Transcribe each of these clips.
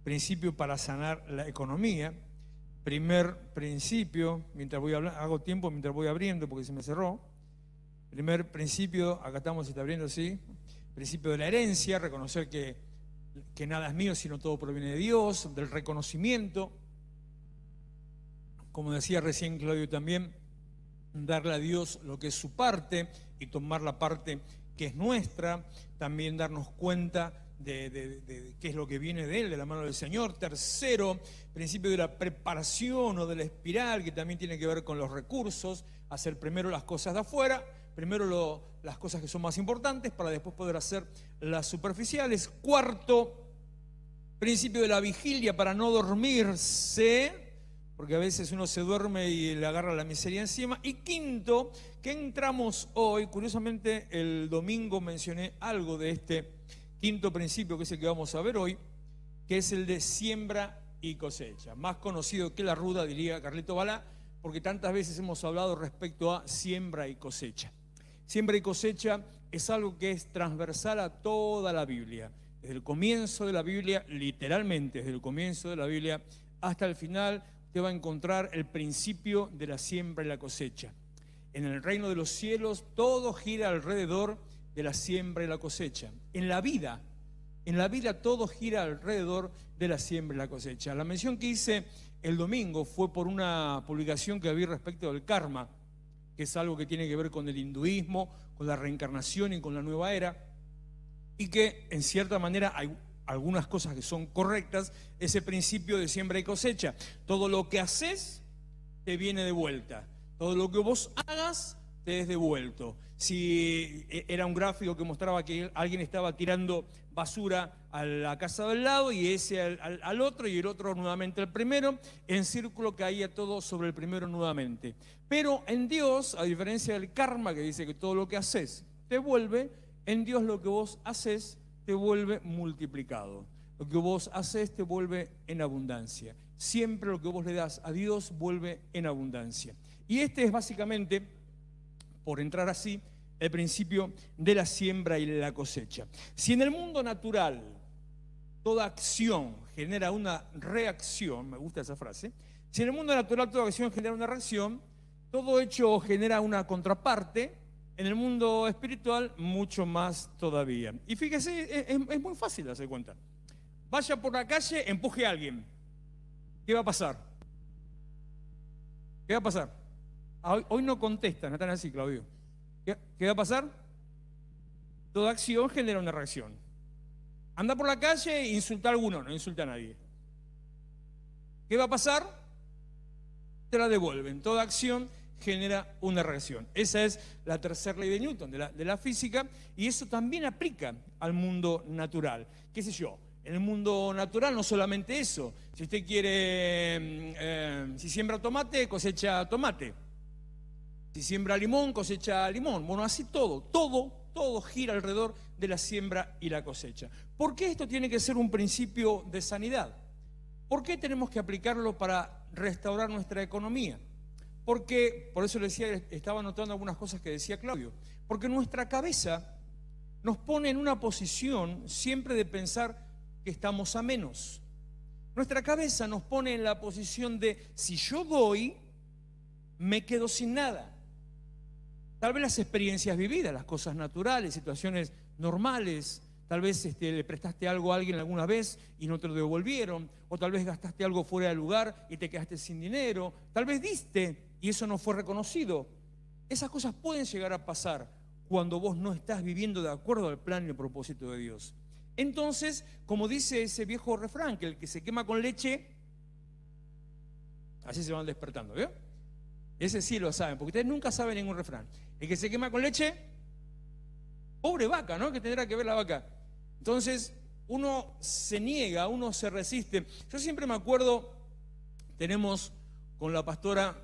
principio para sanar la economía. Primer principio, mientras voy hablando, hago tiempo mientras voy abriendo porque se me cerró. Primer principio, acá estamos, se está abriendo, sí. Principio de la herencia, reconocer que nada es mío, sino todo proviene de Dios, del reconocimiento. Como decía recién Claudio también, darle a Dios lo que es su parte y tomar la parte que es nuestra. También darnos cuenta de qué es lo que viene de Él, de la mano del Señor. Tercero, principio de la preparación o de la espiral, que también tiene que ver con los recursos. Hacer primero las cosas de afuera, primero las cosas que son más importantes para después poder hacer las superficiales. Cuarto, principio de la vigilia para no dormirse, porque a veces uno se duerme y le agarra la miseria encima. Y quinto, que entramos hoy, curiosamente el domingo mencioné algo de este quinto principio, que es el que vamos a ver hoy, que es el de siembra y cosecha. Más conocido que la ruda, diría Carlito Balá, porque tantas veces hemos hablado respecto a siembra y cosecha. Siembra y cosecha es algo que es transversal a toda la Biblia. Desde el comienzo de la Biblia, literalmente desde el comienzo de la Biblia hasta el final, usted va a encontrar el principio de la siembra y la cosecha. En el reino de los cielos todo gira alrededor de la siembra y la cosecha. En la vida todo gira alrededor de la siembra y la cosecha. La mención que hice el domingo fue por una publicación que vi respecto del karma, que es algo que tiene que ver con el hinduismo, con la reencarnación y con la nueva era, y que en cierta manera hay algunas cosas que son correctas. Ese principio de siembra y cosecha: todo lo que haces te viene de vuelta, todo lo que vos hagas te es devuelto. Si era un gráfico que mostraba que alguien estaba tirando basura a la casa del lado y ese al otro y el otro nuevamente al primero, en círculo caía todo sobre el primero nuevamente. Pero en Dios, a diferencia del karma que dice que todo lo que haces te vuelve, en Dios lo que vos haces te vuelve multiplicado. Lo que vos haces te vuelve en abundancia. Siempre lo que vos le das a Dios vuelve en abundancia. Y este es básicamente, por entrar así, el principio de la siembra y la cosecha. Si en el mundo natural toda acción genera una reacción, me gusta esa frase, si en el mundo natural toda acción genera una reacción, todo hecho genera una contraparte, en el mundo espiritual mucho más todavía. Y fíjese, es muy fácil darse cuenta. Vaya por la calle, empuje a alguien. ¿Qué va a pasar? ¿Qué va a pasar? Hoy no contestan, no están así, Claudio. ¿Qué va a pasar? Toda acción genera una reacción. Anda por la calle e insulta a alguno, no insulta a nadie. ¿Qué va a pasar? Te la devuelven. Toda acción genera una reacción. Esa es la tercera ley de Newton, de la física, y eso también aplica al mundo natural. ¿Qué sé yo? En el mundo natural no solamente eso. Si usted quiere, si siembra tomate, cosecha tomate. Si siembra limón, cosecha limón. Bueno, así todo gira alrededor de la siembra y la cosecha. ¿Por qué esto tiene que ser un principio de sanidad? ¿Por qué tenemos que aplicarlo para restaurar nuestra economía? Porque, por eso le decía, estaba anotando algunas cosas que decía Claudio, porque nuestra cabeza nos pone en una posición siempre de pensar que estamos a menos. Nuestra cabeza nos pone en la posición de, si yo doy, me quedo sin nada. Tal vez las experiencias vividas, las cosas naturales, situaciones normales, tal vez le prestaste algo a alguien alguna vez y no te lo devolvieron, o tal vez gastaste algo fuera de lugar y te quedaste sin dinero, tal vez diste y eso no fue reconocido. Esas cosas pueden llegar a pasar cuando vos no estás viviendo de acuerdo al plan y el propósito de Dios. Entonces, como dice ese viejo refrán, que el que se quema con leche, así se van despertando, ¿vio? Ese sí lo saben, porque ustedes nunca saben ningún refrán. El que se quema con leche, pobre vaca, ¿no? ¿Qué tendrá que ver la vaca? Entonces, uno se niega, uno se resiste. Yo siempre me acuerdo, tenemos con la pastora,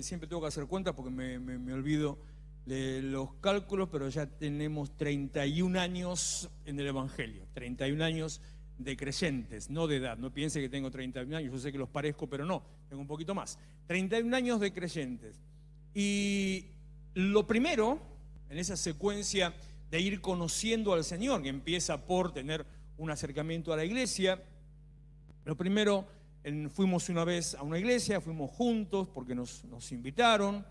siempre tengo que hacer cuenta porque me olvido de los cálculos, pero ya tenemos 31 años en el Evangelio, 31 años de creyentes, no de edad. No piense que tengo 31 años, yo sé que los parezco, pero no, tengo un poquito más. 31 años de creyentes. Y lo primero, en esa secuencia de ir conociendo al Señor, que empieza por tener un acercamiento a la iglesia, Lo primero, fuimos una vez a una iglesia, fuimos juntos porque nos invitaron.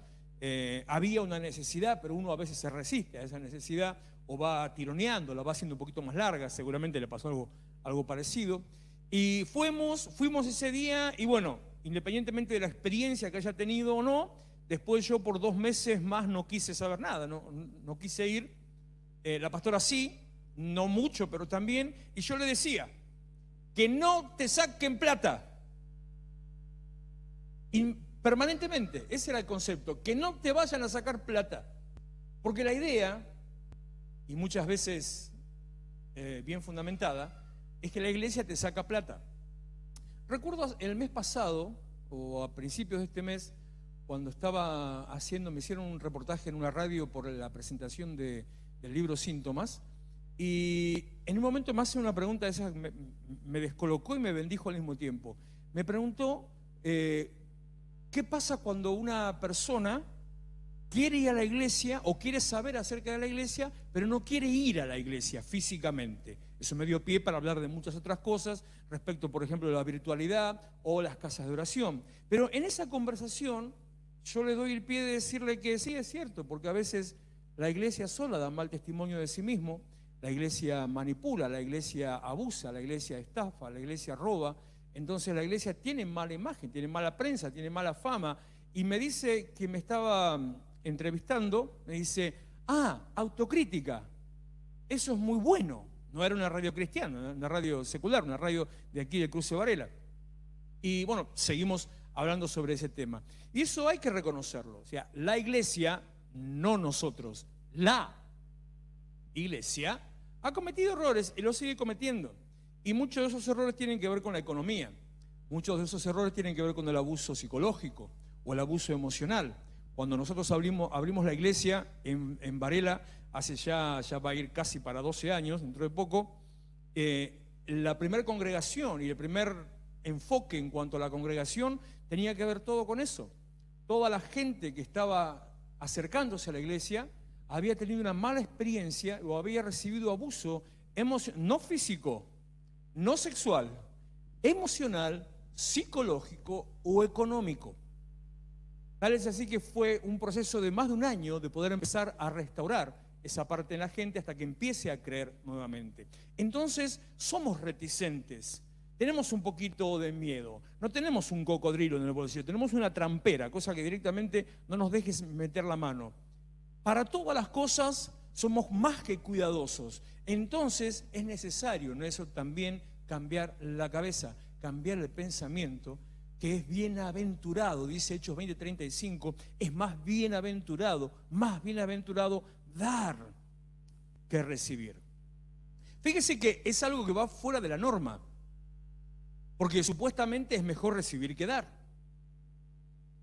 Había una necesidad, pero uno a veces se resiste a esa necesidad o va tironeando, la va haciendo un poquito más larga. Seguramente le pasó algo parecido. Y fuimos ese día y bueno, independientemente de la experiencia que haya tenido o no, después yo por 2 meses más no quise saber nada, no quise ir. La pastora sí, no mucho, pero también. Y yo le decía, que no te saquen plata. Y permanentemente, ese era el concepto, que no te vayan a sacar plata. Porque la idea, y muchas veces bien fundamentada, es que la iglesia te saca plata. Recuerdo el mes pasado, o a principios de este mes, cuando me hicieron un reportaje en una radio por la presentación del libro Síntomas, y en un momento me hace una pregunta de esas, me descolocó y me bendijo al mismo tiempo. Me preguntó, ¿qué pasa cuando una persona quiere ir a la iglesia o quiere saber acerca de la iglesia, pero no quiere ir a la iglesia físicamente? Eso me dio pie para hablar de muchas otras cosas respecto, por ejemplo, de la virtualidad o las casas de oración. Pero en esa conversación yo le doy el pie de decirle que sí, es cierto, porque a veces la iglesia sola da mal testimonio de sí mismo, la iglesia manipula, la iglesia abusa, la iglesia estafa, la iglesia roba. Entonces la iglesia tiene mala imagen, tiene mala prensa, tiene mala fama. Y me dice que me estaba entrevistando, me dice, autocrítica, eso es muy bueno. No era una radio cristiana, una radio secular, una radio de aquí de Cruce Varela. Y bueno, seguimos hablando sobre ese tema. Y eso hay que reconocerlo. O sea, la iglesia, no nosotros, la iglesia ha cometido errores y lo sigue cometiendo. Y muchos de esos errores tienen que ver con la economía. Muchos de esos errores tienen que ver con el abuso psicológico o el abuso emocional. Cuando nosotros abrimos la iglesia en Varela, hace ya va a ir casi para 12 años, dentro de poco, la primera congregación y el primer enfoque en cuanto a la congregación tenía que ver todo con eso. Toda la gente que estaba acercándose a la iglesia había tenido una mala experiencia o había recibido abuso no físico, no sexual, emocional, psicológico o económico. Tal es así que fue un proceso de más de un año de poder empezar a restaurar esa parte de la gente hasta que empiece a creer nuevamente. Entonces somos reticentes, tenemos un poquito de miedo, no tenemos un cocodrilo en el bolsillo, tenemos una trampera, cosa que directamente no nos dejes meter la mano. Para todas las cosas somos más que cuidadosos. Entonces es necesario en eso también cambiar la cabeza, cambiar el pensamiento, que es bienaventurado, dice Hechos 20:35, es más bienaventurado dar que recibir. Fíjese que es algo que va fuera de la norma, porque supuestamente es mejor recibir que dar.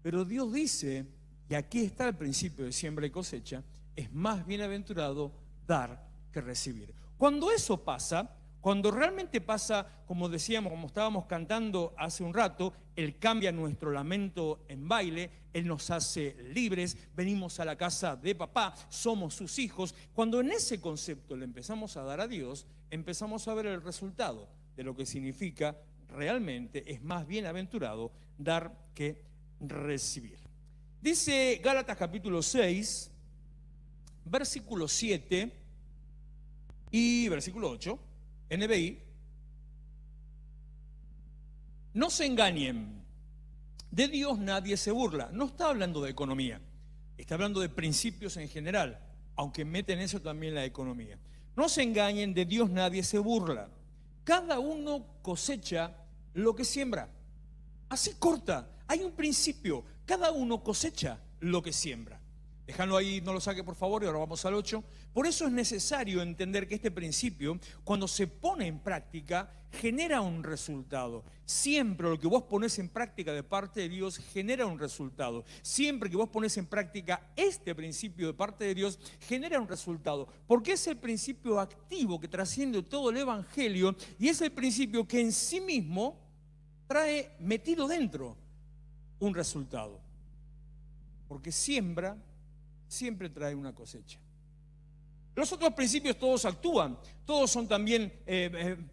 Pero Dios dice, y aquí está el principio de siembra y cosecha, es más bienaventurado dar que recibir. Cuando eso pasa, cuando realmente pasa, como decíamos, como estábamos cantando hace un rato, Él cambia nuestro lamento en baile, Él nos hace libres, venimos a la casa de papá, somos sus hijos. Cuando en ese concepto le empezamos a dar a Dios, empezamos a ver el resultado de lo que significa realmente es más bienaventurado dar que recibir. Dice Gálatas capítulo 6, versículo 7 y versículo 8, NBI. No se engañen, de Dios nadie se burla. No está hablando de economía, está hablando de principios en general, aunque mete en eso también la economía. No se engañen, de Dios nadie se burla. Cada uno cosecha lo que siembra. Así corta, hay un principio, cada uno cosecha lo que siembra. Déjalo ahí, no lo saque por favor, y ahora vamos al 8. Por eso es necesario entender que este principio, cuando se pone en práctica, genera un resultado. Siempre lo que vos pones en práctica de parte de Dios genera un resultado. Siempre que vos pones en práctica este principio de parte de Dios, genera un resultado. Porque es el principio activo que trasciende todo el Evangelio y es el principio que en sí mismo trae metido dentro un resultado. Porque siembra siempre trae una cosecha. Los otros principios todos actúan, todos son también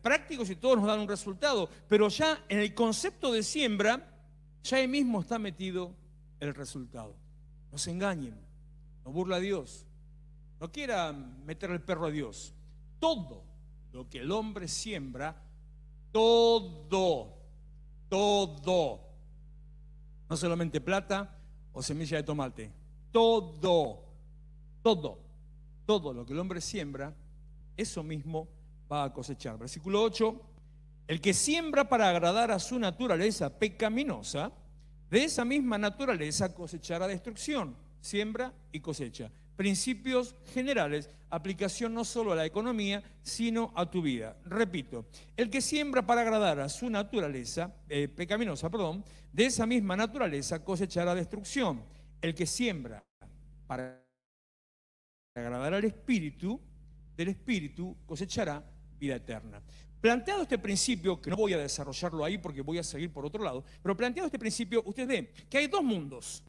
prácticos y todos nos dan un resultado, pero ya en el concepto de siembra, ya ahí mismo está metido el resultado. No se engañen, no burla a Dios, no quiera meter el perro a Dios. Todo lo que el hombre siembra, todo, no solamente plata o semilla de tomate, todo lo que el hombre siembra, eso mismo va a cosechar. Versículo 8, el que siembra para agradar a su naturaleza pecaminosa, de esa misma naturaleza cosechará destrucción. Siembra y cosecha. Principios generales, aplicación no solo a la economía, sino a tu vida. Repito, el que siembra para agradar a su naturaleza, pecaminosa, de esa misma naturaleza cosechará destrucción. El que siembra para agradar al Espíritu, del Espíritu cosechará vida eterna. Planteado este principio, que no voy a desarrollarlo ahí porque voy a seguir por otro lado, pero planteado este principio, usted ve que hay dos mundos.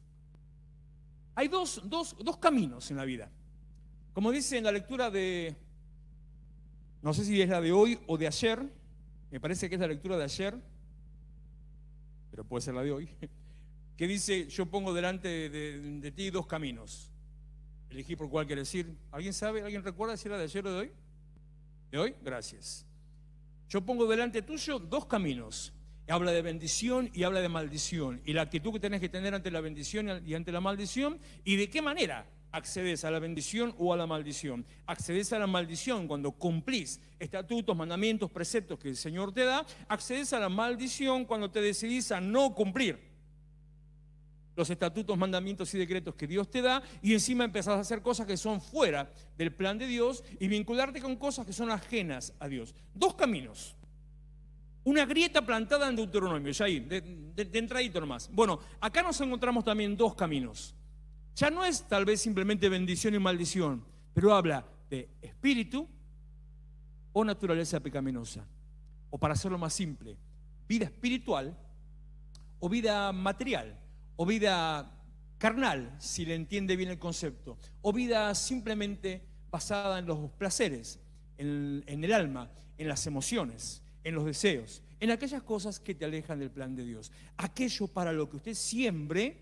Hay dos caminos en la vida. Como dice en la lectura de, no sé si es la de hoy o de ayer, me parece que es la lectura de ayer, pero puede ser la de hoy, que dice, yo pongo delante de ti dos caminos. Elegí por cuál quieres ir. ¿Alguien sabe? ¿Alguien recuerda si era de ayer o de hoy? ¿De hoy? Gracias. Yo pongo delante tuyo dos caminos. Habla de bendición y habla de maldición. Y la actitud que tenés que tener ante la bendición y ante la maldición. ¿Y de qué manera accedes a la bendición o a la maldición? Accedes a la maldición cuando cumplís estatutos, mandamientos, preceptos que el Señor te da. Accedes a la maldición cuando te decidís a no cumplir los estatutos, mandamientos y decretos que Dios te da, y encima empezás a hacer cosas que son fuera del plan de Dios y vincularte con cosas que son ajenas a Dios. Dos caminos. Una grieta plantada en Deuteronomio, ya ahí, de entradito nomás. Bueno, acá nos encontramos también dos caminos. Ya no es tal vez simplemente bendición y maldición, pero habla de espíritu o naturaleza pecaminosa. O para hacerlo más simple, vida espiritual o vida material. O vida carnal, si le entiende bien el concepto, o vida simplemente basada en los placeres, en el alma, en las emociones, en los deseos, en aquellas cosas que te alejan del plan de Dios. Aquello para lo que usted siembre,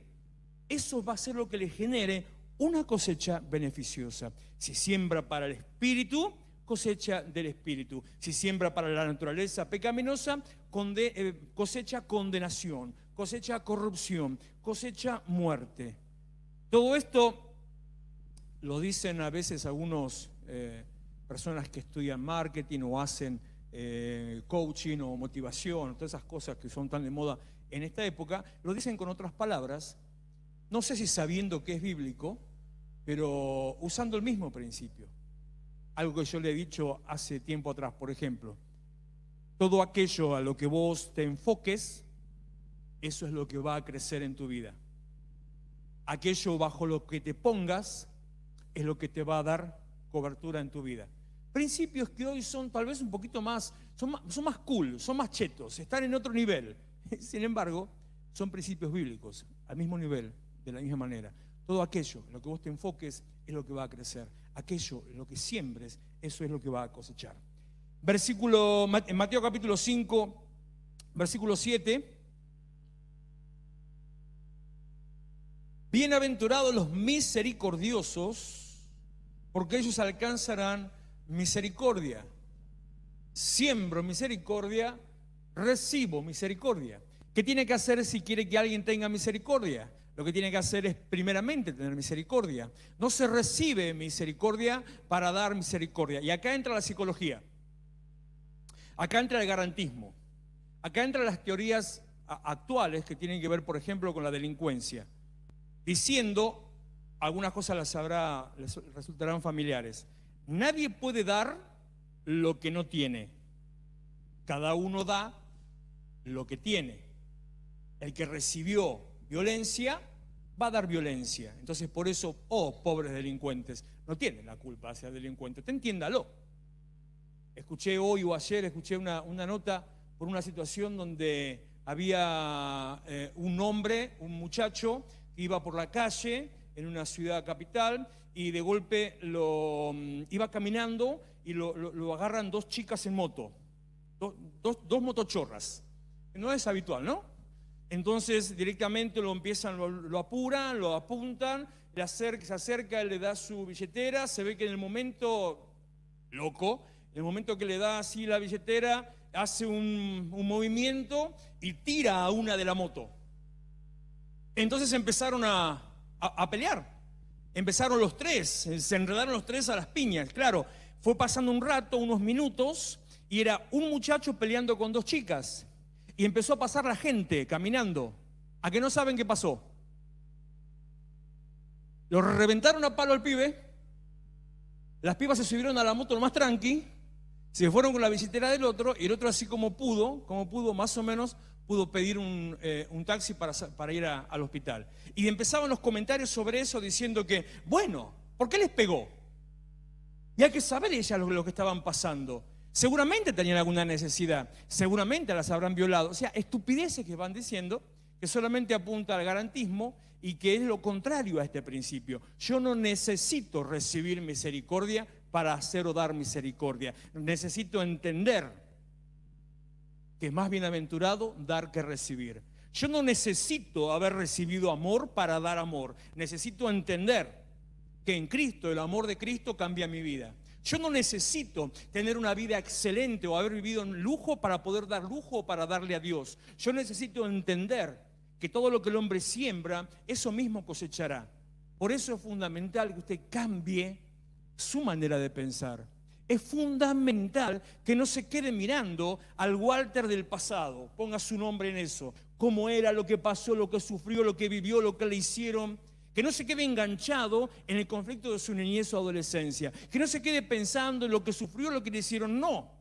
eso va a ser lo que le genere una cosecha beneficiosa. Si siembra para el espíritu, cosecha del espíritu. Si siembra para la naturaleza pecaminosa, cosecha condenación, cosecha corrupción, cosecha muerte. Todo esto lo dicen a veces algunas personas que estudian marketing o hacen coaching o motivación, todas esas cosas que son tan de moda en esta época, lo dicen con otras palabras, no sé si sabiendo que es bíblico, pero usando el mismo principio. Algo que yo le he dicho hace tiempo atrás, por ejemplo, todo aquello a lo que vos te enfoques, eso es lo que va a crecer en tu vida. Aquello bajo lo que te pongas es lo que te va a dar cobertura en tu vida. Principios que hoy son tal vez un poquito más, son más cool, son más chetos, están en otro nivel. Sin embargo, son principios bíblicos, al mismo nivel, de la misma manera. Todo aquello en lo que vos te enfoques es lo que va a crecer. Aquello en lo que siembres, eso es lo que va a cosechar. En Mateo capítulo 5, versículo 7. Bienaventurados los misericordiosos, porque ellos alcanzarán misericordia. Siembro misericordia, recibo misericordia. ¿Qué tiene que hacer si quiere que alguien tenga misericordia? Lo que tiene que hacer es primeramente tener misericordia. No se recibe misericordia para dar misericordia. Y acá entra la psicología. Acá entra el garantismo. Acá entran las teorías actuales que tienen que ver, por ejemplo, con la delincuencia. Diciendo, algunas cosas les resultarán familiares. Nadie puede dar lo que no tiene. Cada uno da lo que tiene. El que recibió violencia va a dar violencia. Entonces, por eso, pobres delincuentes, no tienen la culpa de ser delincuentes. Usted entiéndalo. Escuché hoy o ayer, una nota por una situación donde había un hombre, un muchacho, que iba por la calle en una ciudad capital y de golpe iba caminando y lo agarran dos chicas en moto, dos motochorras. No es habitual, ¿no? Entonces directamente lo apuran, lo apuntan, se acerca, le da su billetera, se ve que en el momento, loco, en el momento que le da así la billetera, hace un movimiento y tira a una de la moto. Entonces empezaron a pelear. Empezaron los tres, se enredaron los tres a las piñas. Claro, fue pasando un rato, unos minutos, y era un muchacho peleando con dos chicas. Y empezó a pasar la gente caminando. ¿A que no saben qué pasó? Lo reventaron a palo al pibe. Las pibas se subieron a la moto lo más tranqui, se fueron con la billetera del otro, y el otro así como pudo, más o menos, pudo pedir un taxi para ir al hospital. Y empezaban los comentarios sobre eso diciendo que, bueno, ¿por qué les pegó? Y hay que saber ellas lo que estaban pasando. Seguramente tenían alguna necesidad, seguramente las habrán violado. O sea, estupideces que van diciendo que solamente apunta al garantismo y que es lo contrario a este principio. Yo no necesito recibir misericordia para hacer o dar misericordia. Necesito entender que es más bienaventurado dar que recibir. Yo no necesito haber recibido amor para dar amor. Necesito entender que en Cristo, el amor de Cristo cambia mi vida. Yo no necesito tener una vida excelente o haber vivido en lujo para poder dar lujo o para darle a Dios. Yo necesito entender que todo lo que el hombre siembra, eso mismo cosechará. Por eso es fundamental que usted cambie su manera de pensar. Es fundamental que no se quede mirando al Walter del pasado. Ponga su nombre en eso. Cómo era, lo que pasó, lo que sufrió, lo que vivió, lo que le hicieron. Que no se quede enganchado en el conflicto de su niñez o adolescencia. Que no se quede pensando en lo que sufrió, lo que le hicieron. No.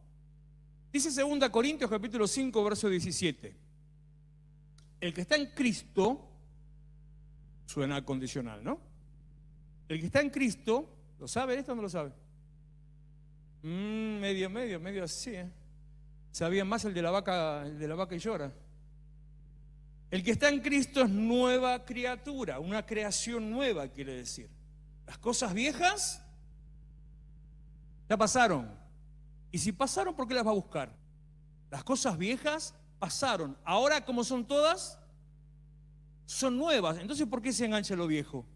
Dice 2 Corintios capítulo 5, verso 17. El que está en Cristo, suena condicional, ¿no? El que está en Cristo, ¿lo sabe esto o no lo sabe? Medio así, ¿eh? Sabía más el de la vaca y llora. El que está en Cristo es nueva criatura, una creación nueva, quiere decir. Las cosas viejas ya pasaron. Y si pasaron, ¿por qué las va a buscar? Las cosas viejas pasaron. Ahora, como son todas, son nuevas. Entonces, ¿por qué se engancha lo viejo?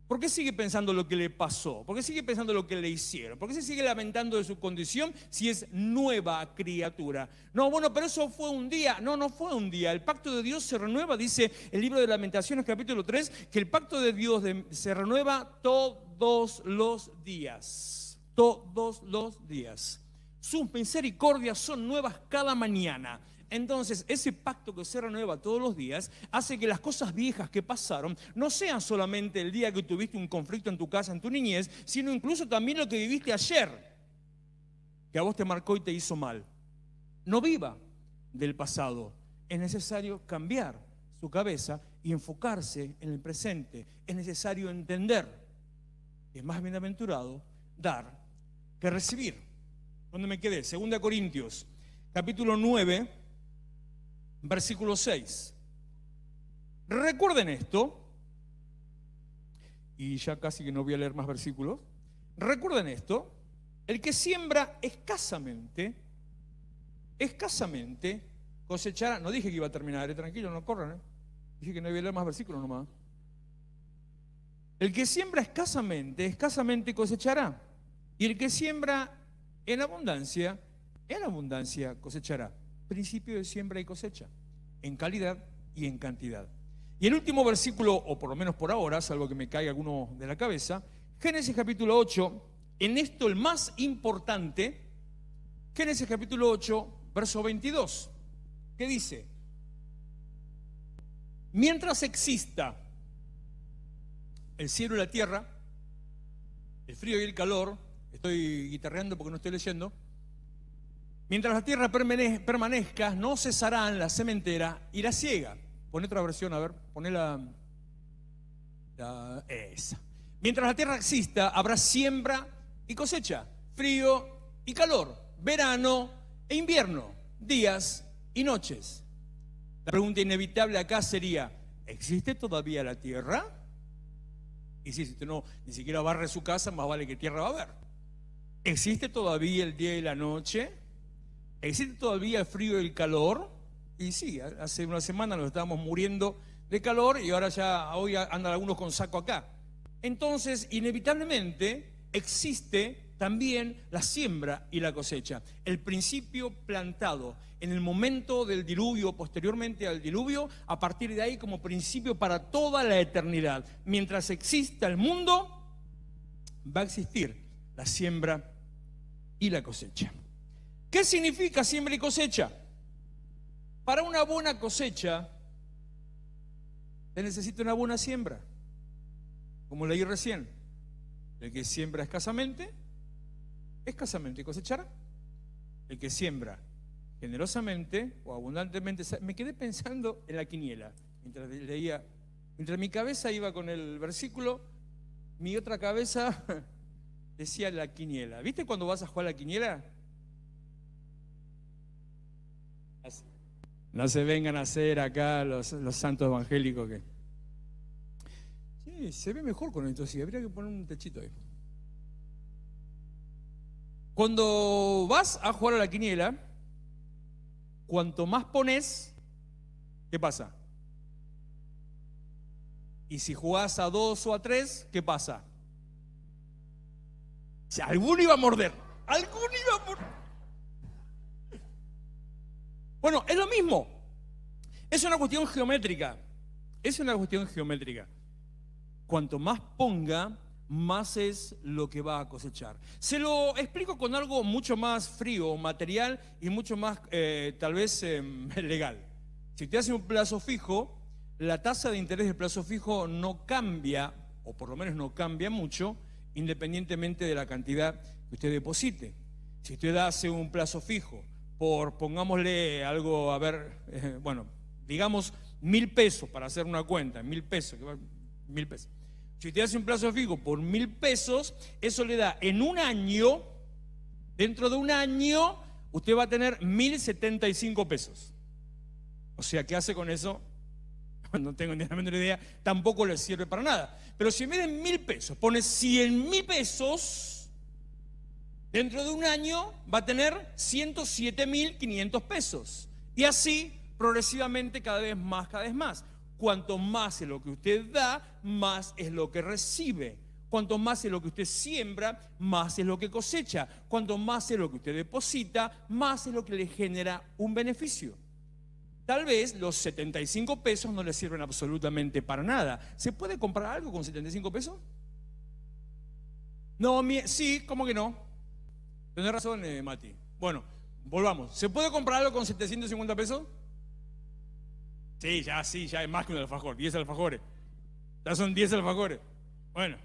¿Por qué sigue pensando lo que le pasó? ¿Por qué sigue pensando lo que le hicieron? ¿Por qué se sigue lamentando de su condición si es nueva criatura? No, bueno, pero eso fue un día. No, no fue un día. El pacto de Dios se renueva, dice el libro de Lamentaciones capítulo 3, que el pacto de Dios se renueva todos los días. Todos los días. Sus misericordias son nuevas cada mañana. Entonces, ese pacto que se renueva todos los días hace que las cosas viejas que pasaron no sean solamente el día que tuviste un conflicto en tu casa, en tu niñez, sino incluso también lo que viviste ayer, que a vos te marcó y te hizo mal. No viva del pasado. Es necesario cambiar su cabeza y enfocarse en el presente. Es necesario entender que es más bienaventurado dar que recibir. ¿Dónde me quedé? 2 Corintios, capítulo 9, versículo 6. Recuerden esto, y ya casi que no voy a leer más versículos. Recuerden esto: el que siembra escasamente cosechará. No dije que iba a terminar, tranquilo, no corran, dije que no iba a leer más versículos nomás. El que siembra escasamente cosechará, y el que siembra en abundancia cosechará. Principio de siembra y cosecha, en calidad y en cantidad. Y el último versículo, o por lo menos por ahora, salvo que me caiga alguno de la cabeza, Génesis capítulo 8, en esto el más importante, Génesis capítulo 8, verso 22, que dice: mientras exista el cielo y la tierra, el frío y el calor, estoy guitarreando porque no estoy leyendo. Mientras la tierra permanezca, no cesarán la sementera y la siega. Pon otra versión, a ver, poné esa. Mientras la tierra exista, habrá siembra y cosecha, frío y calor, verano e invierno, días y noches. La pregunta inevitable acá sería: ¿existe todavía la tierra? Y si usted no ni siquiera barre su casa, más vale que tierra va a haber. ¿Existe todavía el día y la noche? ¿Existe todavía el frío y el calor? Y sí, hace una semana nos estábamos muriendo de calor y ahora ya hoy andan algunos con saco acá. Entonces, inevitablemente, existe también la siembra y la cosecha. El principio plantado en el momento del diluvio, posteriormente al diluvio, a partir de ahí como principio para toda la eternidad. Mientras exista el mundo, va a existir la siembra y la cosecha. ¿Qué significa siembra y cosecha? Para una buena cosecha, se necesita una buena siembra. Como leí recién, el que siembra escasamente cosechará. El que siembra generosamente o abundantemente. Me quedé pensando en la quiniela mientras leía. Mientras mi cabeza iba con el versículo, mi otra cabeza decía la quiniela. ¿Viste cuando vas a jugar a la quiniela? No se vengan a hacer acá los santos evangélicos que... Sí, se ve mejor con esto, sí, habría que poner un techito ahí. Cuando vas a jugar a la quiniela, cuanto más pones, ¿qué pasa? Y si jugás a 2 o a 3, ¿qué pasa? Si alguno iba a morder, Bueno, es lo mismo. Es una cuestión geométrica. Cuanto más ponga, más es lo que va a cosechar. Se lo explico con algo mucho más frío, material y mucho más, tal vez, legal. Si usted hace un plazo fijo, la tasa de interés del plazo fijo no cambia, o por lo menos no cambia mucho, independientemente de la cantidad que usted deposite. Si usted hace un plazo fijo por, pongámosle algo, a ver, digamos 1.000 pesos para hacer una cuenta, 1.000 pesos, 1.000 pesos. Si usted hace un plazo fijo por 1.000 pesos, eso le da en un año, dentro de un año, usted va a tener 1.075 pesos. O sea, ¿qué hace con eso? No tengo ni la menor idea, tampoco le sirve para nada. Pero si en vez de 1.000 pesos pone 100.000 pesos, dentro de un año va a tener 107.500 pesos. Y así, progresivamente, cada vez más. Cuanto más es lo que usted da, más es lo que recibe. Cuanto más es lo que usted siembra, más es lo que cosecha. Cuanto más es lo que usted deposita, más es lo que le genera un beneficio. Tal vez los 75 pesos no le sirven absolutamente para nada. ¿Se puede comprar algo con 75 pesos? No, sí, ¿cómo que no? Tenés razón, Mati. Bueno, volvamos. ¿Se puede comprar algo con 750 pesos? Sí, ya es más que un alfajor, 10 alfajores. Ya son 10 alfajores. Bueno,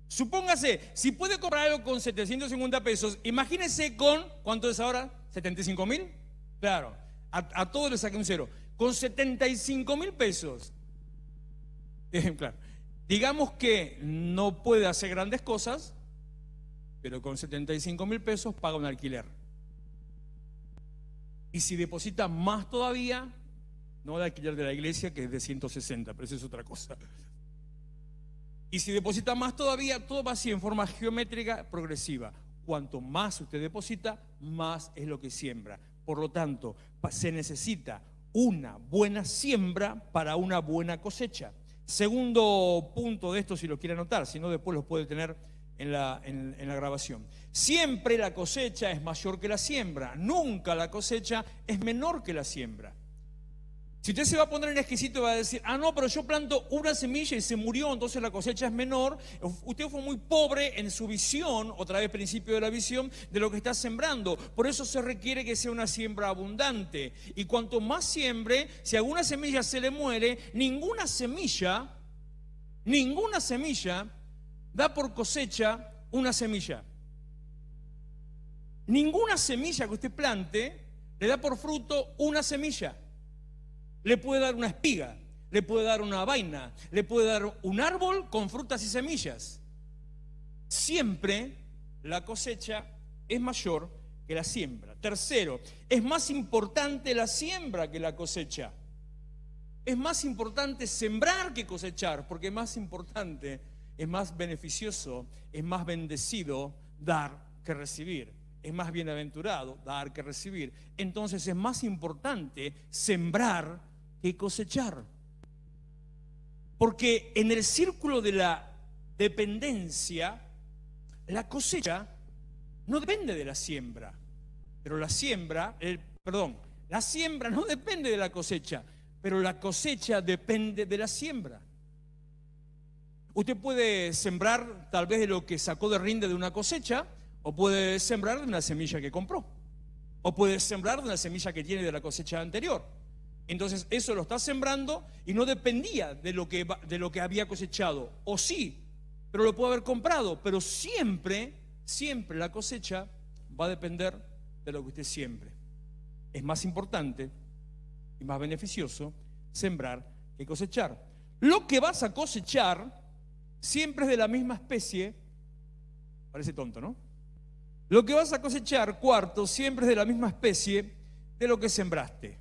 supóngase, si puede comprar algo con 750 pesos, imagínese con, ¿cuánto es ahora? ¿75.000? Claro, a todos le saqué un cero. Con 75.000 pesos, claro, digamos que no puede hacer grandes cosas, pero con 75.000 pesos paga un alquiler. Y si deposita más todavía, no el alquiler de la iglesia, que es de 160, pero eso es otra cosa. Y si deposita más todavía, todo va así en forma geométrica progresiva. Cuanto más usted deposita, más es lo que siembra. Por lo tanto, se necesita una buena siembra para una buena cosecha. Segundo punto de esto, si lo quiere anotar, si no después lo puede tener en la grabación. Siempre la cosecha es mayor que la siembra. Nunca la cosecha es menor que la siembra. Si usted se va a poner en exquisito y va a decir, no, pero yo planto una semilla y se murió, entonces la cosecha es menor. Usted fue muy pobre en su visión, otra vez principio de la visión, de lo que está sembrando. Por eso se requiere que sea una siembra abundante. Y cuanto más siembre, si alguna semilla se le muere, ninguna semilla da por cosecha una semilla. Ninguna semilla que usted plante le da por fruto una semilla. Le puede dar una espiga, le puede dar una vaina, le puede dar un árbol con frutas y semillas. Siempre la cosecha es mayor que la siembra. Tercero, es más importante la siembra que la cosecha. Es más importante sembrar que cosechar, porque es más importante es más beneficioso, es más bendecido dar que recibir. Es más bienaventurado dar que recibir. Entonces es más importante sembrar que cosechar. Porque en el círculo de la dependencia, la cosecha no depende de la siembra. Pero la siembra no depende de la cosecha, pero la cosecha depende de la siembra. Usted puede sembrar tal vez de lo que sacó de rinde de una cosecha, o puede sembrar de una semilla que compró, o puede sembrar de una semilla que tiene de la cosecha anterior. Entonces eso lo está sembrando y no dependía de lo que había cosechado. O sí, pero lo puede haber comprado. Pero siempre la cosecha va a depender de lo que usted siembre. Es más importante y más beneficioso sembrar que cosechar. Lo que vas a cosechar siempre es de la misma especie. Parece tonto, ¿no? Lo que vas a cosechar, cuarto, siempre es de la misma especie de lo que sembraste.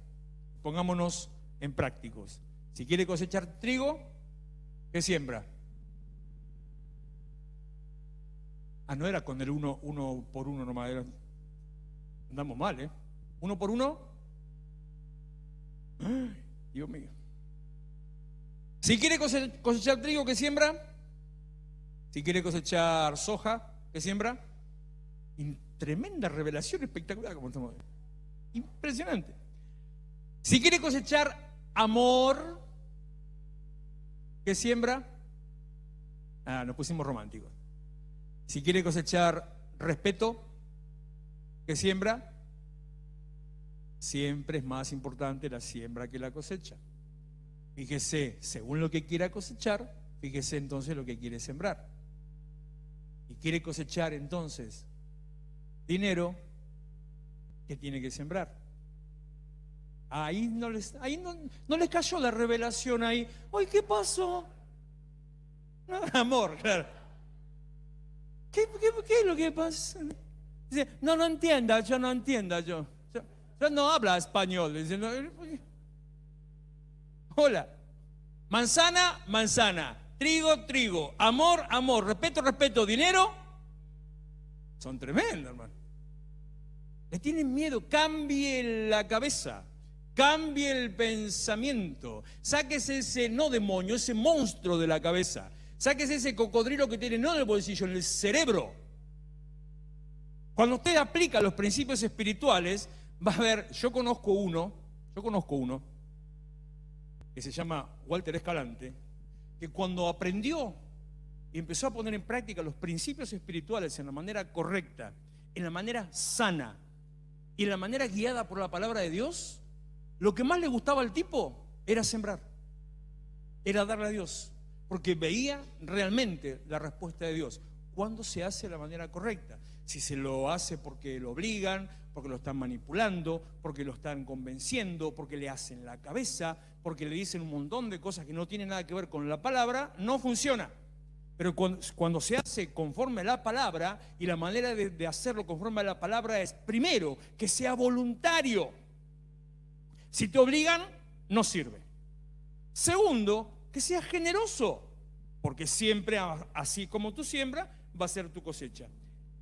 Pongámonos en prácticos. Si quiere cosechar trigo, ¿qué siembra? No era con el uno por uno nomás. Andamos mal, ¿eh? ¿Uno por uno? ¡Ay, Dios mío! Si quiere cosechar trigo, ¿qué siembra? Si quiere cosechar soja, ¿qué siembra? Tremenda revelación espectacular como estamos viendo. Impresionante. Si quiere cosechar amor, ¿qué siembra? Nos pusimos románticos. Si quiere cosechar respeto, ¿qué siembra? Siempre es más importante la siembra que la cosecha. Fíjese, según lo que quiera cosechar, fíjese entonces lo que quiere sembrar. Y quiere cosechar entonces dinero, que tiene que sembrar. Ahí no les cayó la revelación ahí. ¡Ay, qué pasó! No, amor, claro. ¿Qué es lo que pasa? Dice, no entienda, yo no entienda, yo no habla español. Dice, no, hola. Manzana, manzana. Trigo, trigo. Amor, amor. Respeto, respeto. Dinero. Son tremendos, hermano. Le tienen miedo. Cambie la cabeza. Cambie el pensamiento. Sáquese ese no demonio, ese monstruo de la cabeza. Sáquese ese cocodrilo que tiene no en el bolsillo, en el cerebro. Cuando usted aplica los principios espirituales, va a ver, yo conozco uno que se llama Walter Escalante, que cuando aprendió y empezó a poner en práctica los principios espirituales en la manera correcta, en la manera sana y en la manera guiada por la palabra de Dios, lo que más le gustaba al tipo era sembrar, era darle a Dios, porque veía realmente la respuesta de Dios. ¿Cuándo se hace de la manera correcta? Si se lo hace porque lo obligan, porque lo están manipulando, porque lo están convenciendo, porque le hacen la cabeza, porque le dicen un montón de cosas que no tienen nada que ver con la palabra, no funciona. Pero cuando se hace conforme a la palabra, y la manera de hacerlo conforme a la palabra es, primero, que sea voluntario. Si te obligan, no sirve. Segundo, que sea generoso, porque siempre, así como tú siembras, va a ser tu cosecha.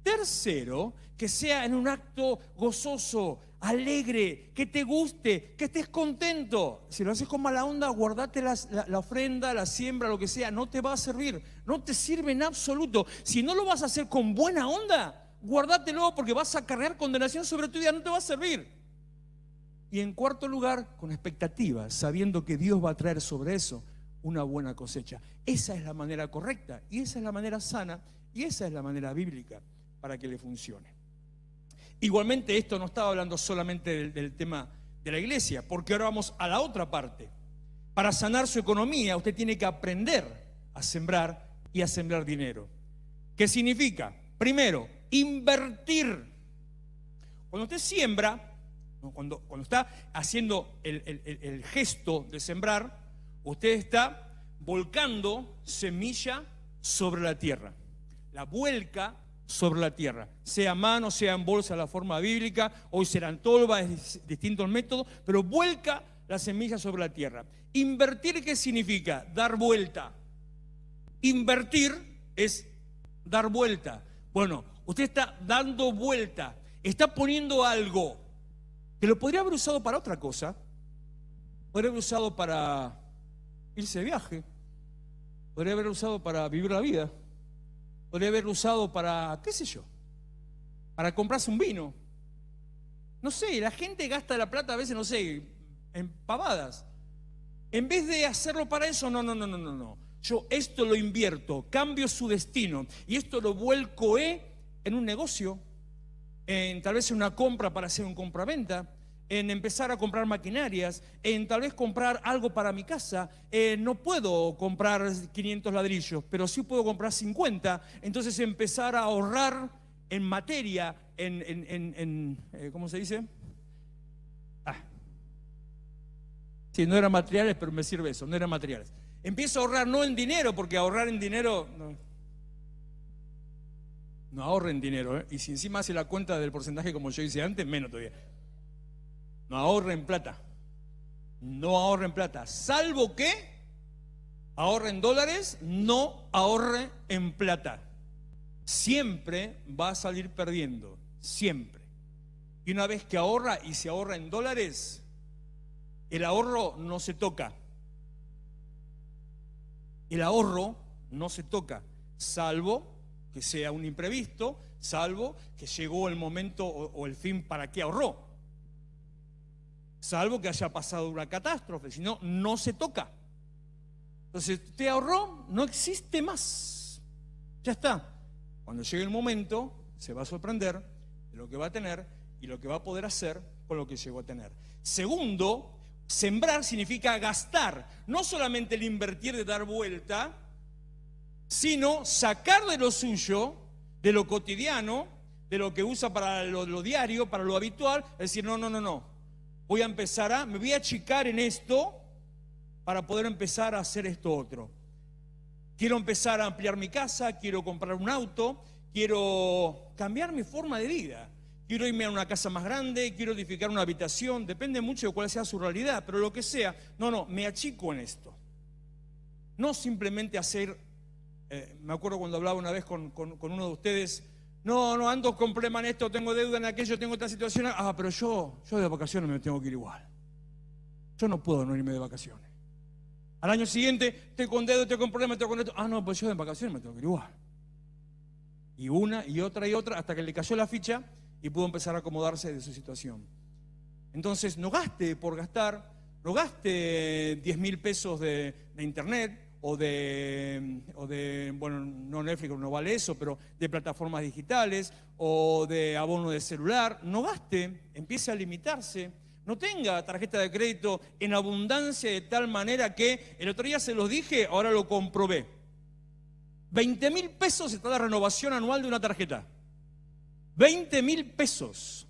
Tercero, que sea en un acto gozoso, alegre, que te guste, que estés contento. Si lo haces con mala onda, guardate la ofrenda, la siembra, lo que sea, no te va a servir, no te sirve en absoluto. Si no lo vas a hacer con buena onda, guárdatelo, porque vas a cargar condenación sobre tu vida, no te va a servir. Y en cuarto lugar, con expectativa, sabiendo que Dios va a traer sobre eso una buena cosecha. Esa es la manera correcta, y esa es la manera sana, y esa es la manera bíblica para que le funcione. Igualmente, esto no estaba hablando solamente del tema de la iglesia, porque ahora vamos a la otra parte. Para sanar su economía, usted tiene que aprender a sembrar y a sembrar dinero. ¿Qué significa? Primero, invertir. Cuando usted siembra, cuando está haciendo el gesto de sembrar, usted está volcando semilla sobre la tierra. La vuelca sobre la tierra, sea a mano, sea en bolsa, la forma bíblica, hoy serán tolvas, distintos métodos, pero vuelca la semilla sobre la tierra. Invertir, ¿qué significa? Dar vuelta. Invertir es dar vuelta. Bueno, usted está dando vuelta, está poniendo algo que lo podría haber usado para otra cosa. Podría haber usado para irse de viaje, podría haber usado para vivir la vida, podría haber usado para, qué sé yo, para comprarse un vino. No sé, la gente gasta la plata a veces, no sé, en pavadas. En vez de hacerlo para eso, no. Yo esto lo invierto, cambio su destino y esto lo vuelco en un negocio, en tal vez en una compra para hacer un compraventa, en empezar a comprar maquinarias, en tal vez comprar algo para mi casa. No puedo comprar 500 ladrillos, pero sí puedo comprar 50. Entonces empezar a ahorrar en materia, ¿cómo se dice? Sí, no eran materiales, pero me sirve eso, no eran materiales. Empiezo a ahorrar no en dinero, porque ahorrar en dinero, no ahorre en dinero, y si encima hace la cuenta del porcentaje como yo hice antes, menos todavía. No ahorre en plata, no ahorre en plata, salvo que ahorre en dólares, no ahorre en plata. Siempre va a salir perdiendo, siempre. Y una vez que ahorra y se ahorra en dólares, el ahorro no se toca. El ahorro no se toca, salvo que sea un imprevisto, salvo que llegó el momento o el fin para que ahorró, salvo que haya pasado una catástrofe, si no, no se toca. Entonces, te ahorró, no existe más. Ya está. Cuando llegue el momento, se va a sorprender de lo que va a tener y lo que va a poder hacer con lo que llegó a tener. Segundo, sembrar significa gastar, no solamente el invertir de dar vuelta, sino sacar de lo suyo, de lo cotidiano, de lo que usa para lo diario, para lo habitual, es decir, no, voy a empezar me voy a achicar en esto para poder empezar a hacer esto otro. Quiero empezar a ampliar mi casa, quiero comprar un auto, quiero cambiar mi forma de vida. Quiero irme a una casa más grande, quiero edificar una habitación, depende mucho de cuál sea su realidad, pero lo que sea, me achico en esto. No simplemente hacer, me acuerdo cuando hablaba una vez con uno de ustedes, no, ando con problema en esto, tengo deuda en aquello, tengo esta situación, pero yo de vacaciones me tengo que ir igual. Yo no puedo no irme de vacaciones. Al año siguiente, estoy con deuda, estoy con problemas, estoy con esto, pues yo de vacaciones me tengo que ir igual. Y una y otra, hasta que le cayó la ficha y pudo empezar a acomodarse de su situación. Entonces, no gaste por gastar, no gaste 10.000 pesos de internet o de, bueno, no Netflix, no vale eso, pero de plataformas digitales o de abono de celular. No gaste, empiece a limitarse. No tenga tarjeta de crédito en abundancia de tal manera que, el otro día se los dije, ahora lo comprobé. 20.000 pesos está la renovación anual de una tarjeta. 20.000 pesos,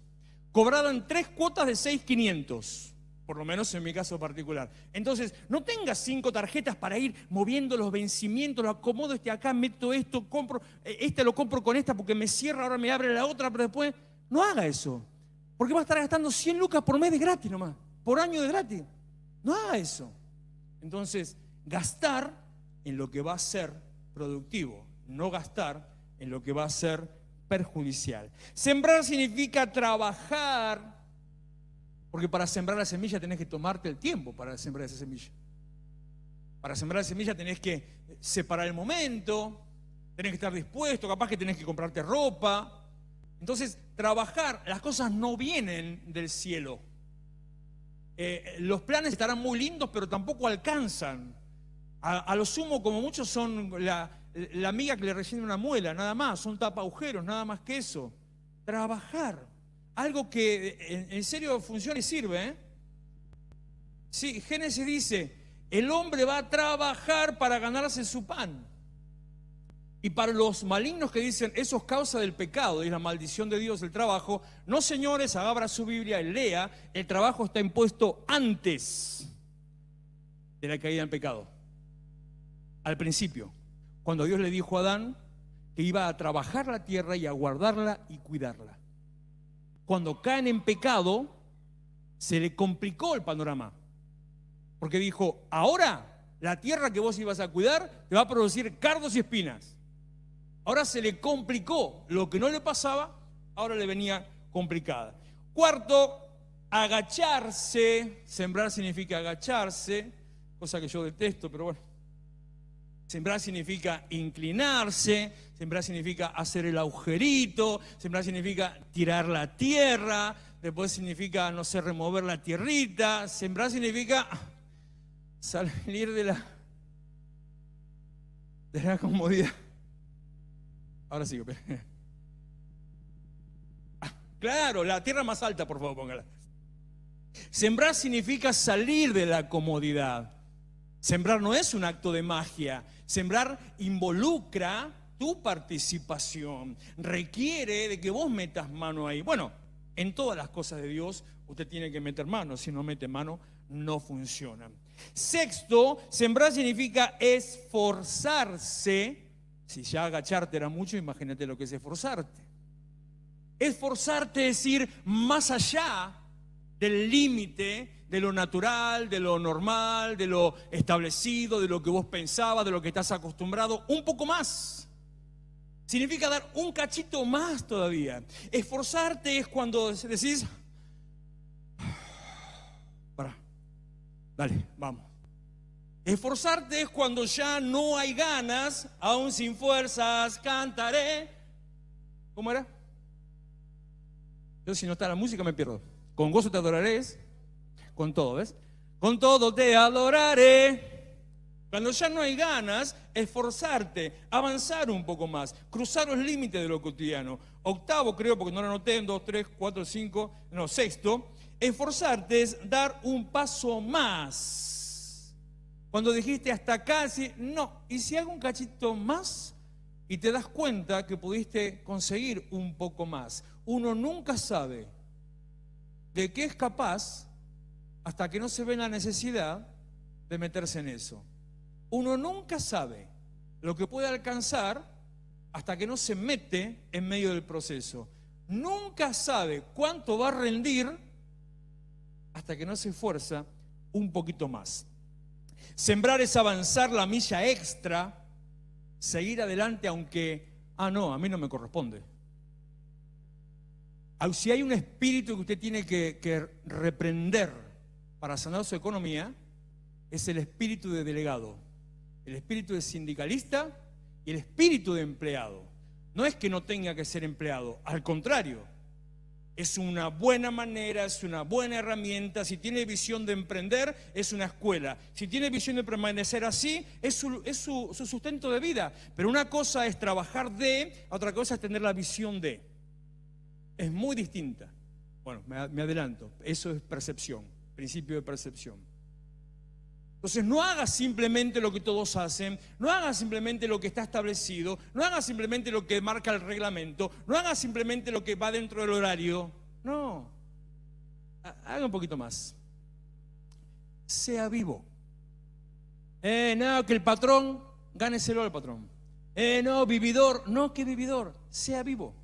cobrada en 3 cuotas de 6.500, por lo menos en mi caso particular. Entonces, no tenga 5 tarjetas para ir moviendo los vencimientos, lo acomodo acá, meto esto, compro, lo compro con esta porque me cierra, ahora me abre la otra, pero después, no haga eso, porque va a estar gastando 100 lucas por mes de gratis nomás, por año de gratis. No haga eso. Entonces, gastar en lo que va a ser productivo, no gastar en lo que va a ser perjudicial. Sembrar significa trabajar, porque para sembrar la semilla tenés que tomarte el tiempo para sembrar esa semilla. Para sembrar la semilla tenés que separar el momento, tenés que estar dispuesto, capaz que tenés que comprarte ropa. Entonces, trabajar, las cosas no vienen del cielo. Los planes estarán muy lindos, pero tampoco alcanzan. A lo sumo, como muchos, son la amiga que le rellena una muela, nada más, son tapa agujeros, nada más que eso. Trabajar, algo que en serio funciona y sirve. Sí, Génesis dice, el hombre va a trabajar para ganarse su pan. Y para los malignos que dicen, eso es causa del pecado, y la maldición de Dios el trabajo, no, señores, abra su Biblia y lea, el trabajo está impuesto antes de la caída en pecado. Al principio, cuando Dios le dijo a Adán que iba a trabajar la tierra y a guardarla y cuidarla. Cuando caen en pecado, se le complicó el panorama. Porque dijo, ahora la tierra que vos ibas a cuidar te va a producir cardos y espinas. Ahora se le complicó. Lo que no le pasaba, ahora le venía complicada. Cuarto, agacharse. Sembrar significa agacharse, cosa que yo detesto, pero bueno. Sembrar significa inclinarse, sembrar significa hacer el agujerito, sembrar significa tirar la tierra, después significa, no sé, remover la tierrita, sembrar significa salir de la comodidad. Ahora sigo. Claro, la tierra más alta, por favor, póngala. Sembrar significa salir de la comodidad. Sembrar no es un acto de magia. Sembrar involucra tu participación. Requiere de que vos metas mano ahí. Bueno, en todas las cosas de Dios usted tiene que meter mano. Si no mete mano, no funciona. Sexto, sembrar significa esforzarse. Si ya agacharte era mucho, imagínate lo que es esforzarte. Esforzarte es ir más allá del límite de lo natural, de lo normal, de lo establecido, de lo que vos pensabas, de lo que estás acostumbrado, un poco más. Significa dar un cachito más todavía. Esforzarte es cuando decís, pará, dale, vamos. Esforzarte es cuando ya no hay ganas, aún sin fuerzas cantaré. ¿Cómo era? Yo si no está la música me pierdo. Con gozo te adoraré, con todo, ¿ves? Con todo te adoraré. Cuando ya no hay ganas, esforzarte, avanzar un poco más, cruzar los límites de lo cotidiano. Octavo, creo, porque no lo anoté, 2, 3, 4, 5, no, sexto. Esforzarte es dar un paso más. Cuando dijiste hasta acá, sí, no. Y si hago un cachito más y te das cuenta que pudiste conseguir un poco más. Uno nunca sabe de qué es capaz hasta que no se ve la necesidad de meterse en eso. Uno nunca sabe lo que puede alcanzar hasta que no se mete en medio del proceso. Nunca sabe cuánto va a rendir hasta que no se esfuerza un poquito más. Sembrar es avanzar la milla extra, seguir adelante aunque, no, a mí no me corresponde. Si hay un espíritu que usted tiene que reprender para sanar su economía, es el espíritu de delegado, el espíritu de sindicalista y el espíritu de empleado. No es que no tenga que ser empleado, al contrario, es una buena manera, es una buena herramienta. Si tiene visión de emprender, es una escuela. Si tiene visión de permanecer así, es su sustento de vida. Pero una cosa es trabajar otra cosa es tener la visión de. Es muy distinta. Bueno, me adelanto. Eso es percepción, principio de percepción. Entonces no hagas simplemente lo que todos hacen, no hagas simplemente lo que está establecido, no hagas simplemente lo que marca el reglamento, no hagas simplemente lo que va dentro del horario. No. Haga un poquito más. Sea vivo. No, que el patrón, gáneselo al patrón. No, vividor. No, que vividor. Sea vivo.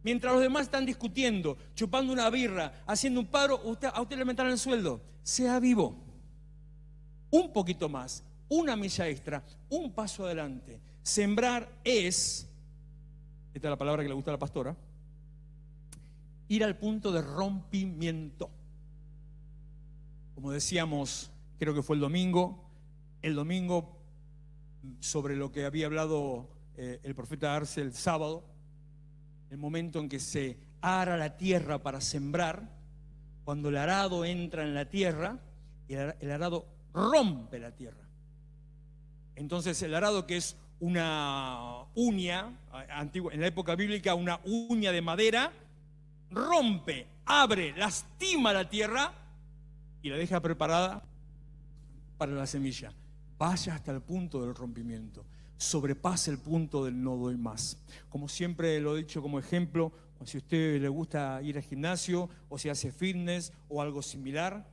Mientras los demás están discutiendo, chupando una birra, haciendo un paro, a usted le aumentarán el sueldo. Sea vivo. Un poquito más, una milla extra, un paso adelante. Sembrar es, esta es la palabra que le gusta a la pastora, ir al punto de rompimiento. Como decíamos, creo que fue el domingo sobre lo que había hablado el profeta Arce el sábado, el momento en que se ara la tierra para sembrar, cuando el arado entra en la tierra, el arado rompe la tierra. Entonces el arado, que es una uña antigua, en la época bíblica una uña de madera, rompe, abre, lastima la tierra y la deja preparada para la semilla. Vaya hasta el punto del rompimiento, sobrepase el punto del no doy más. Como siempre lo he dicho como ejemplo, si a usted le gusta ir al gimnasio o si hace fitness o algo similar,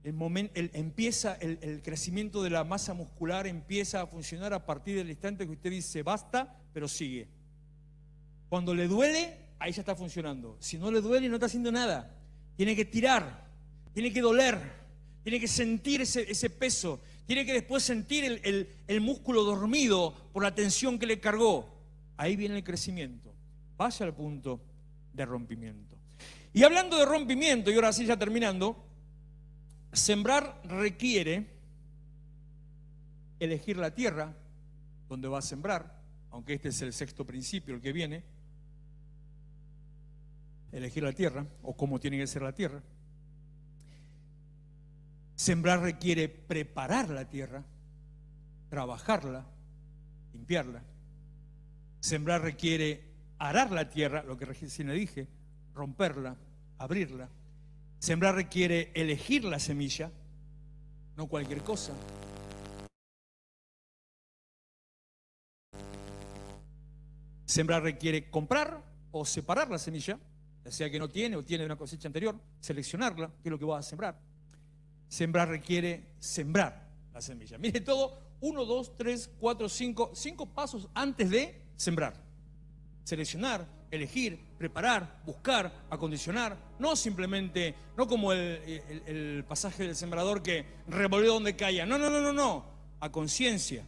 el crecimiento de la masa muscular empieza a funcionar a partir del instante que usted dice basta, pero sigue. Cuando le duele, ahí ya está funcionando. Si no le duele, no está haciendo nada. Tiene que tirar, tiene que doler, tiene que sentir ese peso, Tiene que después sentir el músculo dormido por la tensión que le cargó. Ahí viene el crecimiento. Vaya al punto de rompimiento. Y hablando de rompimiento, y ahora sí ya terminando, sembrar requiere elegir la tierra donde va a sembrar, aunque este es el sexto principio, el que viene. Elegir la tierra, o cómo tiene que ser la tierra. Sembrar requiere preparar la tierra, trabajarla, limpiarla. Sembrar requiere arar la tierra, lo que recién le dije, romperla, abrirla. Sembrar requiere elegir la semilla, no cualquier cosa. Sembrar requiere comprar o separar la semilla, ya sea que no tiene o tiene una cosecha anterior, seleccionarla, que es lo que va a sembrar. Sembrar requiere sembrar la semilla. Mire todo, 1, 2, 3, 4, 5 pasos antes de sembrar. Seleccionar, elegir, preparar, buscar, acondicionar. No simplemente, no como el pasaje del sembrador que revolvió donde caía. No. A conciencia.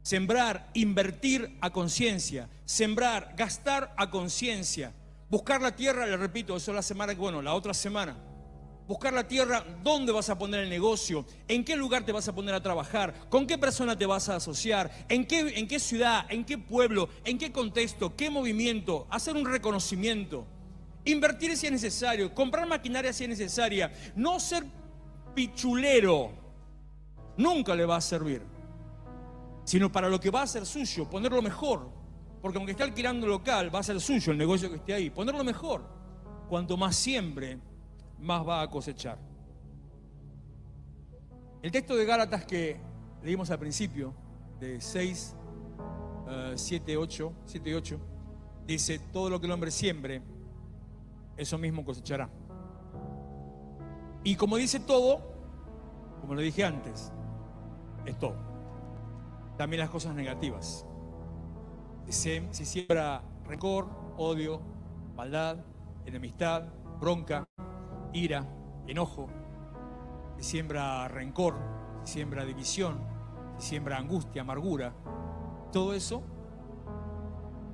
Sembrar, invertir a conciencia. Sembrar, gastar a conciencia. Buscar la tierra, le repito, eso es la semana, la otra semana. Buscar la tierra, dónde vas a poner el negocio, en qué lugar te vas a poner a trabajar, con qué persona te vas a asociar, en qué ciudad, en qué pueblo, en qué contexto, qué movimiento, hacer un reconocimiento, invertir si es necesario, comprar maquinaria si es necesaria, no ser pichulero, nunca le va a servir, sino para lo que va a ser suyo, ponerlo mejor, porque aunque esté alquilando local, va a ser suyo el negocio que esté ahí, ponerlo mejor. Cuanto más siembre, más va a cosechar. El texto de Gálatas que leímos al principio, de 6, 7, 8, dice: todo lo que el hombre siembre, eso mismo cosechará. Y como dice todo, como lo dije antes, es todo. También las cosas negativas. Si siembra rencor, odio, maldad, enemistad, bronca, ira, enojo, si siembra rencor, si siembra división, si siembra angustia, amargura, todo eso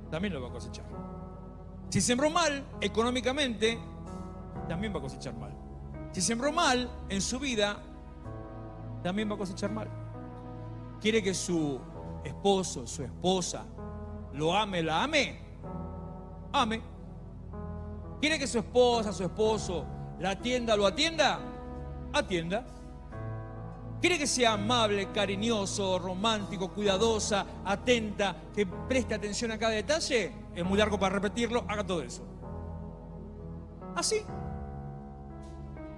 también lo va a cosechar. Si sembró mal económicamente, también va a cosechar mal. Si sembró mal en su vida, también va a cosechar mal. ¿Quiere que su esposo, su esposa, lo ame, la ame? Ame. ¿Quiere que su esposa, su esposo la atienda, lo atienda? Atienda. ¿Quiere que sea amable, cariñoso, romántico, cuidadosa, atenta, que preste atención a cada detalle? Es muy largo para repetirlo, haga todo eso. Así.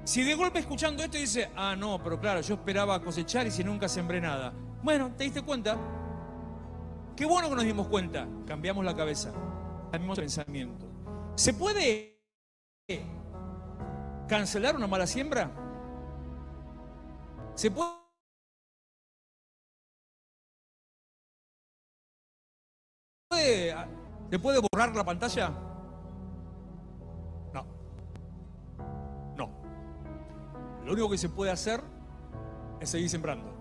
Si de golpe escuchando esto dice: ah, no, pero claro, yo esperaba cosechar y si nunca sembré nada. Bueno, ¿te diste cuenta? Qué bueno que nos dimos cuenta. Cambiamos la cabeza, cambiamos el pensamiento. ¿Se puede cancelar una mala siembra? ¿Se puede borrar la pantalla? No. Lo único que se puede hacer es seguir sembrando.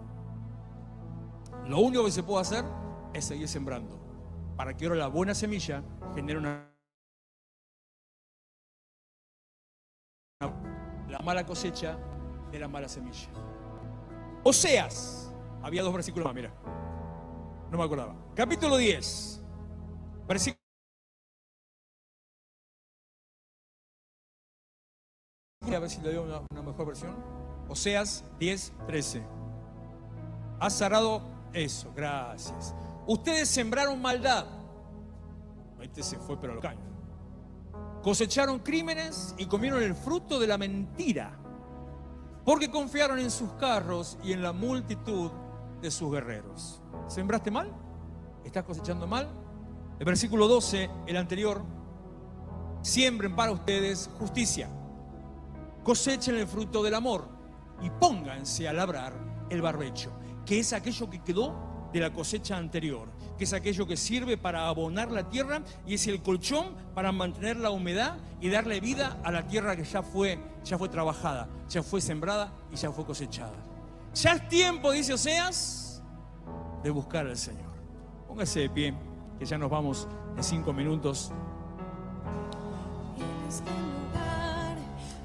Lo único que se puede hacer es seguir sembrando, para que ahora la buena semilla genere la mala cosecha de la mala semilla. Oseas, había 2 versículos más, mira, no me acordaba. Capítulo 10, versículo. A ver si le doy una mejor versión. Oseas 10, 13. Has cerrado eso, gracias. Ustedes sembraron maldad. Este se fue pero a lo caño. Cosecharon crímenes y comieron el fruto de la mentira, porque confiaron en sus carros y en la multitud de sus guerreros. ¿Sembraste mal? ¿Estás cosechando mal? El versículo 12, el anterior: siembren para ustedes justicia, cosechen el fruto del amor y pónganse a labrar el barbecho, que es aquello que quedó de la cosecha anterior, que es aquello que sirve para abonar la tierra y es el colchón para mantener la humedad y darle vida a la tierra que ya fue trabajada, ya fue sembrada y ya fue cosechada. Ya es tiempo, dice Oseas, de buscar al Señor. Póngase de pie, que ya nos vamos en 5 minutos. En este lugar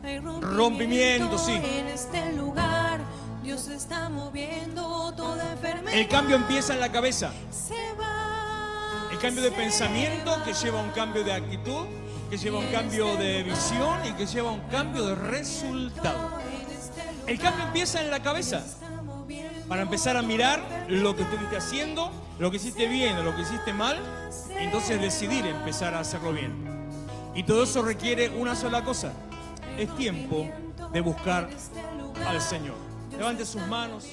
hay Rompimiento, sí. En este lugar Dios está moviendo toda enfermedad. El cambio empieza en la cabeza. Se va, El cambio de pensamiento que lleva a un cambio de actitud, que lleva a un cambio de visión y que lleva a un cambio de resultado. El cambio empieza en la cabeza. Para empezar a mirar lo que estuviste haciendo, lo que hiciste bien o lo que hiciste mal, y entonces decidir empezar a hacerlo bien. Y todo eso requiere una sola cosa. Es tiempo de buscar al Señor. Levante sus manos.